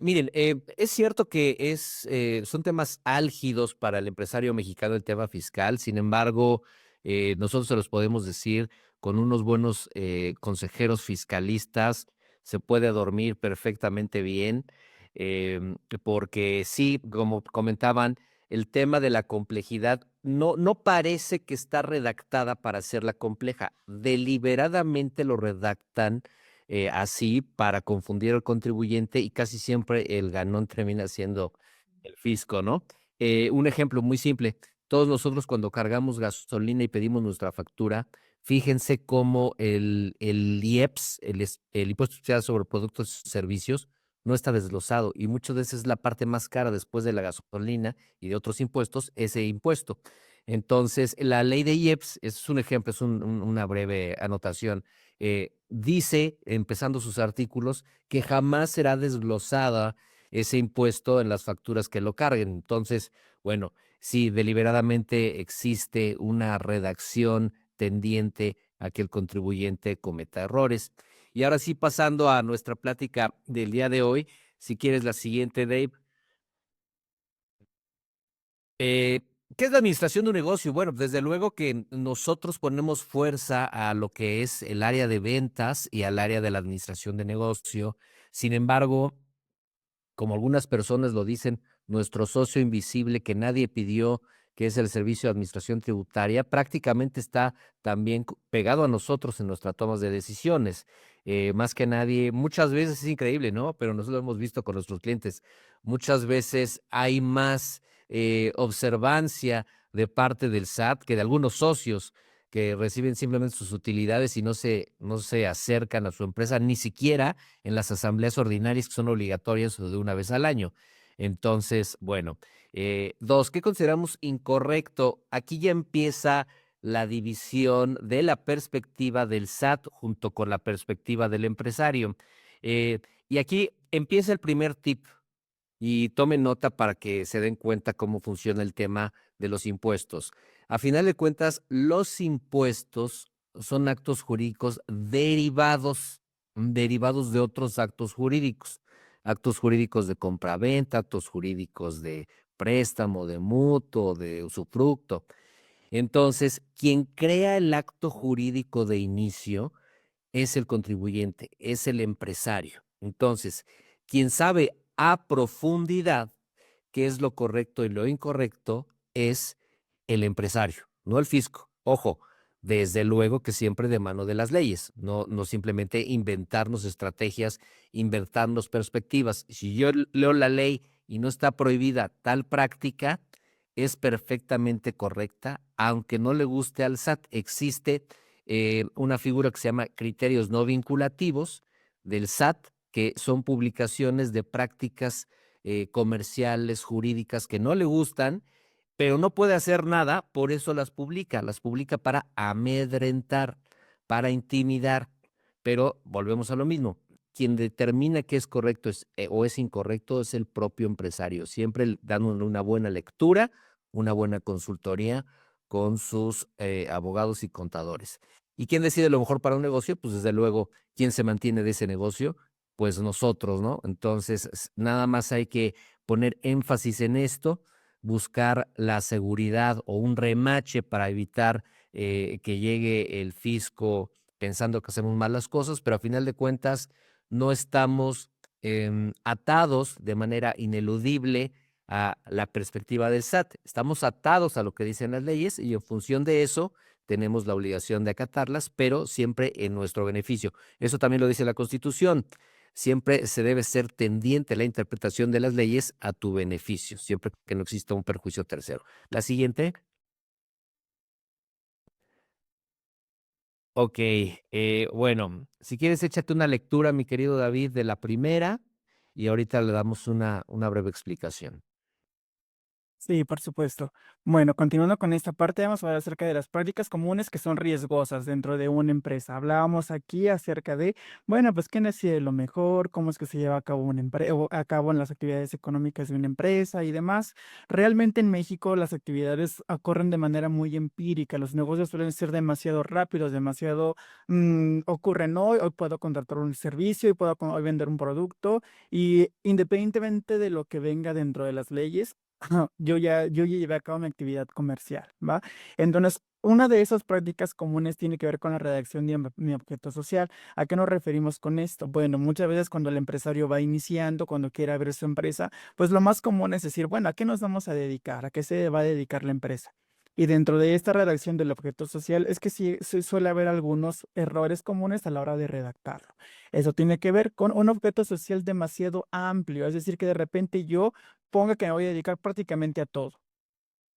Miren, es cierto que son temas álgidos para el empresario mexicano el tema fiscal. Sin embargo, nosotros se los podemos decir con unos buenos consejeros fiscalistas, se puede dormir perfectamente bien, porque sí, como comentaban, el tema de la complejidad no parece que está redactada para hacerla compleja. Deliberadamente lo redactan así para confundir al contribuyente y casi siempre el ganón termina siendo el fisco, ¿no? Un ejemplo muy simple, todos nosotros cuando cargamos gasolina y pedimos nuestra factura, fíjense cómo el IEPS, el Impuesto Especial sobre Productos y Servicios, no está desglosado y muchas veces es la parte más cara después de la gasolina y de otros impuestos, ese impuesto. Entonces, la ley de IEPS es un ejemplo, es una breve anotación, dice, empezando sus artículos, que jamás será desglosada ese impuesto en las facturas que lo carguen. Entonces, bueno, sí, deliberadamente existe una redacción tendiente a que el contribuyente cometa errores. Y ahora sí, pasando a nuestra plática del día de hoy, si quieres la siguiente, Dave. Eh, ¿Qué es la administración de un negocio? Bueno, desde luego que nosotros ponemos fuerza a lo que es el área de ventas y al área de la administración de negocio. Sin embargo, como algunas personas lo dicen, nuestro socio invisible que nadie pidió, que es el Servicio de Administración Tributaria, prácticamente está también pegado a nosotros en nuestras tomas de decisiones. Más que nadie, muchas veces es increíble, ¿no? Pero nosotros lo hemos visto con nuestros clientes. Muchas veces hay más observancia de parte del SAT que de algunos socios que reciben simplemente sus utilidades y no se acercan a su empresa, ni siquiera en las asambleas ordinarias que son obligatorias de una vez al año. Entonces, bueno, dos, ¿qué consideramos incorrecto? Aquí ya empieza la división de la perspectiva del SAT junto con la perspectiva del empresario. Y aquí empieza el primer tip y tomen nota para que se den cuenta cómo funciona el tema de los impuestos. A final de cuentas, los impuestos son actos jurídicos derivados de otros actos jurídicos de compraventa, actos jurídicos de préstamo, de mutuo, de usufructo. Entonces, quien crea el acto jurídico de inicio es el contribuyente, es el empresario. Entonces, quien sabe a profundidad qué es lo correcto y lo incorrecto es el empresario, no el fisco. Ojo, desde luego que siempre de mano de las leyes, no simplemente inventarnos estrategias, inventarnos perspectivas. Si yo leo la ley y no está prohibida tal práctica, es perfectamente correcta, aunque no le guste al SAT. Existe una figura que se llama criterios no vinculativos del SAT, que son publicaciones de prácticas comerciales, jurídicas que no le gustan, pero no puede hacer nada, por eso las publica para amedrentar, para intimidar, pero volvemos a lo mismo. Quien determina qué es correcto o es incorrecto es el propio empresario, siempre dándole una buena lectura, una buena consultoría con sus abogados y contadores. ¿Y quién decide lo mejor para un negocio? Pues desde luego, ¿quién se mantiene de ese negocio? Pues nosotros, ¿no? Entonces, nada más hay que poner énfasis en esto, buscar la seguridad o un remache para evitar que llegue el fisco pensando que hacemos mal las cosas, pero a final de cuentas no estamos atados de manera ineludible a la perspectiva del SAT. Estamos atados a lo que dicen las leyes y en función de eso tenemos la obligación de acatarlas, pero siempre en nuestro beneficio. Eso también lo dice la Constitución. Siempre se debe ser tendiente la interpretación de las leyes a tu beneficio, siempre que no exista un perjuicio tercero. La siguiente. Ok, bueno, si quieres échate una lectura, mi querido David, de la primera y ahorita le damos una breve explicación. Sí, por supuesto. Bueno, continuando con esta parte, vamos a hablar acerca de las prácticas comunes que son riesgosas dentro de una empresa. Hablábamos aquí acerca de, bueno, pues qué decide lo mejor, cómo es que se lleva a cabo a cabo en las actividades económicas de una empresa y demás. Realmente en México las actividades ocurren de manera muy empírica. Los negocios suelen ser demasiado rápidos, demasiado ocurren hoy puedo contratar un servicio y puedo hoy vender un producto y independientemente de lo que venga dentro de las leyes. Ajá, yo ya llevé a cabo mi actividad comercial, ¿va? Entonces, una de esas prácticas comunes tiene que ver con la redacción de mi objeto social. ¿A qué nos referimos con esto? Bueno, muchas veces cuando el empresario va iniciando, cuando quiere abrir su empresa, pues lo más común es decir, bueno, ¿a qué nos vamos a dedicar? ¿A qué se va a dedicar la empresa? Y dentro de esta redacción del objeto social es que sí se suele haber algunos errores comunes a la hora de redactarlo. Eso tiene que ver con un objeto social demasiado amplio, es decir, que de repente yo ponga que me voy a dedicar prácticamente a todo.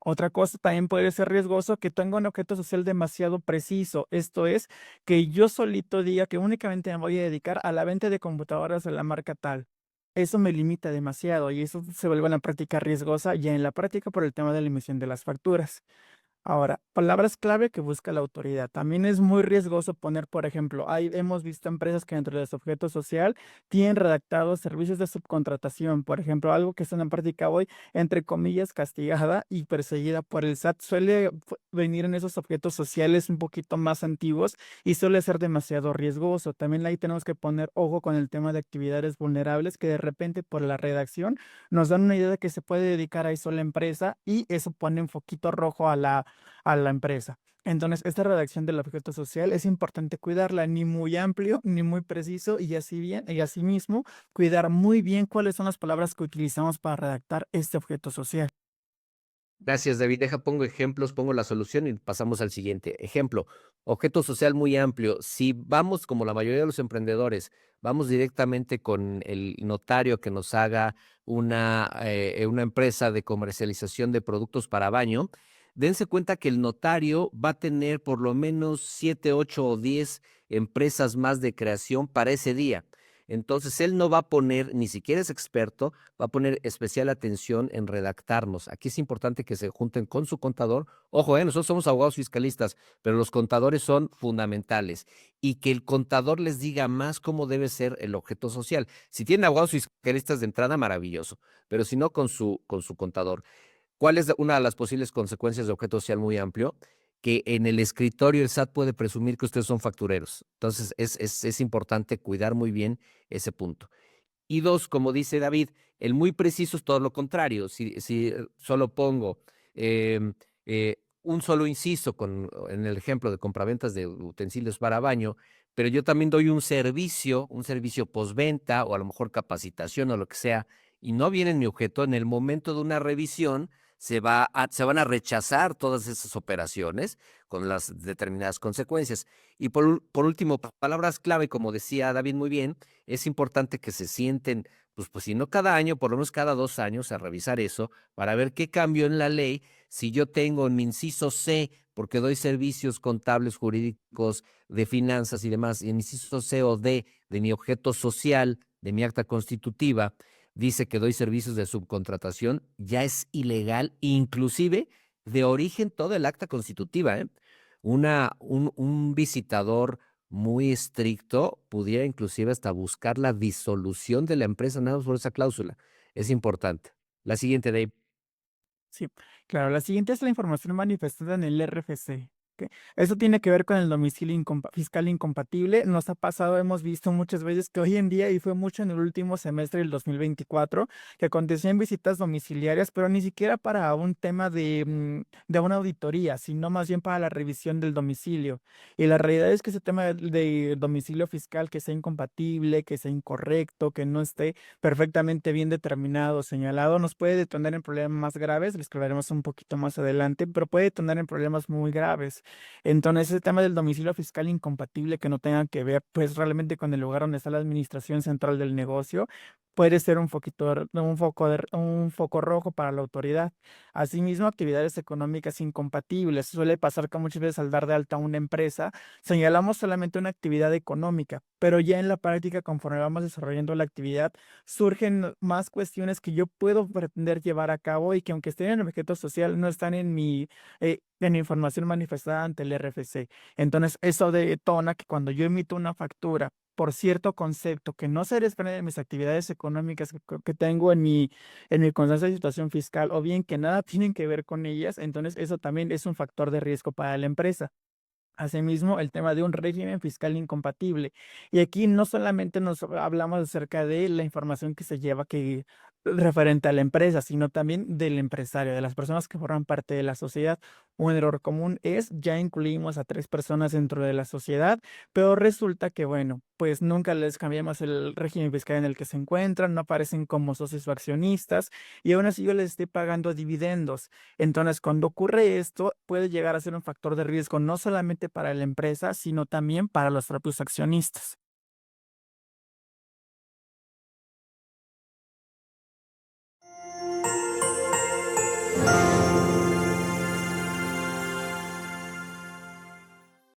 Otra cosa también puede ser riesgoso que tenga un objeto social demasiado preciso. Esto es, que yo solito diga que únicamente me voy a dedicar a la venta de computadoras de la marca tal. Eso me limita demasiado y eso se vuelve una práctica riesgosa ya en la práctica por el tema de la emisión de las facturas. Ahora, palabras clave que busca la autoridad. También es muy riesgoso poner, por ejemplo, hemos visto empresas que dentro de su objeto social tienen redactados servicios de subcontratación. Por ejemplo, algo que está en práctica hoy, entre comillas, castigada y perseguida por el SAT, suele venir en esos objetos sociales un poquito más antiguos y suele ser demasiado riesgoso. También ahí tenemos que poner ojo con el tema de actividades vulnerables que de repente por la redacción nos dan una idea de que se puede dedicar a eso la empresa y eso pone un foquito rojo a la empresa. Entonces, esta redacción del objeto social es importante cuidarla, ni muy amplio, ni muy preciso, y así bien, y asimismo, cuidar muy bien cuáles son las palabras que utilizamos para redactar este objeto social. Gracias, David. Pongo ejemplos, pongo la solución y pasamos al siguiente. Ejemplo, objeto social muy amplio. Si vamos, como la mayoría de los emprendedores, vamos directamente con el notario que nos haga una empresa de comercialización de productos para baño, dense cuenta que el notario va a tener por lo menos 7, 8 o 10 empresas más de creación para ese día. Entonces, él no va a poner, ni siquiera es experto, va a poner especial atención en redactarnos. Aquí es importante que se junten con su contador. Ojo, nosotros somos abogados fiscalistas, pero los contadores son fundamentales y que el contador les diga más cómo debe ser el objeto social. Si tienen abogados fiscalistas de entrada, maravilloso, pero si no, con su contador. ¿Cuál es una de las posibles consecuencias de objeto social muy amplio? Que en el escritorio el SAT puede presumir que ustedes son factureros. Entonces, es importante cuidar muy bien ese punto. Y dos, como dice David, el muy preciso es todo lo contrario. Si solo pongo un solo inciso en el ejemplo de compraventas de utensilios para baño, pero yo también doy un servicio postventa o a lo mejor capacitación o lo que sea, y no viene en mi objeto, en el momento de una revisión se van a rechazar todas esas operaciones con las determinadas consecuencias. Y por último, palabras clave, como decía David muy bien, es importante que se sienten, pues si no cada año, por lo menos cada 2 años a revisar eso para ver qué cambió en la ley. Si yo tengo en mi inciso C, porque doy servicios contables, jurídicos, de finanzas y demás, y en mi inciso C o D de mi objeto social, de mi acta constitutiva, dice que doy servicios de subcontratación, ya es ilegal, inclusive de origen todo el acta constitutiva, ¿eh? Un visitador muy estricto, pudiera inclusive hasta buscar la disolución de la empresa nada más por esa cláusula. Es importante. La siguiente, Dave. Sí, claro. La siguiente es la información manifestada en el RFC. ¿Ok? Eso tiene que ver con el domicilio fiscal incompatible. Nos ha pasado, hemos visto muchas veces que hoy en día, y fue mucho en el último semestre del 2024, que acontecían visitas domiciliarias, pero ni siquiera para un tema de una auditoría, sino más bien para la revisión del domicilio. Y la realidad es que ese tema de domicilio fiscal que sea incompatible, que sea incorrecto, que no esté perfectamente bien determinado, señalado, nos puede detonar en problemas más graves, les hablaremos un poquito más adelante, pero puede detonar en problemas muy graves. Entonces, ese tema del domicilio fiscal incompatible que no tenga que ver, pues, realmente con el lugar donde está la administración central del negocio, puede ser un foquito un foco rojo para la autoridad. Asimismo, actividades económicas incompatibles. Suele pasar que muchas veces al dar de alta una empresa, señalamos solamente una actividad económica, pero ya en la práctica, conforme vamos desarrollando la actividad, surgen más cuestiones que yo puedo pretender llevar a cabo y que aunque estén en el objeto social, no están en información manifestada ante el RFC. Entonces, eso detona que cuando yo emito una factura por cierto concepto que no se desprende de mis actividades económicas que tengo en mi constancia de situación fiscal o bien que nada tienen que ver con ellas, entonces eso también es un factor de riesgo para la empresa. Asimismo, el tema de un régimen fiscal incompatible. Y aquí no solamente nos hablamos acerca de la información que se lleva referente a la empresa, sino también del empresario, de las personas que forman parte de la sociedad. Un error común es ya incluimos a tres personas dentro de la sociedad, pero resulta que, bueno, pues nunca les cambiamos el régimen fiscal en el que se encuentran, no aparecen como socios o accionistas, y aún así yo les estoy pagando dividendos. Entonces, cuando ocurre esto, puede llegar a ser un factor de riesgo no solamente para la empresa, sino también para los propios accionistas.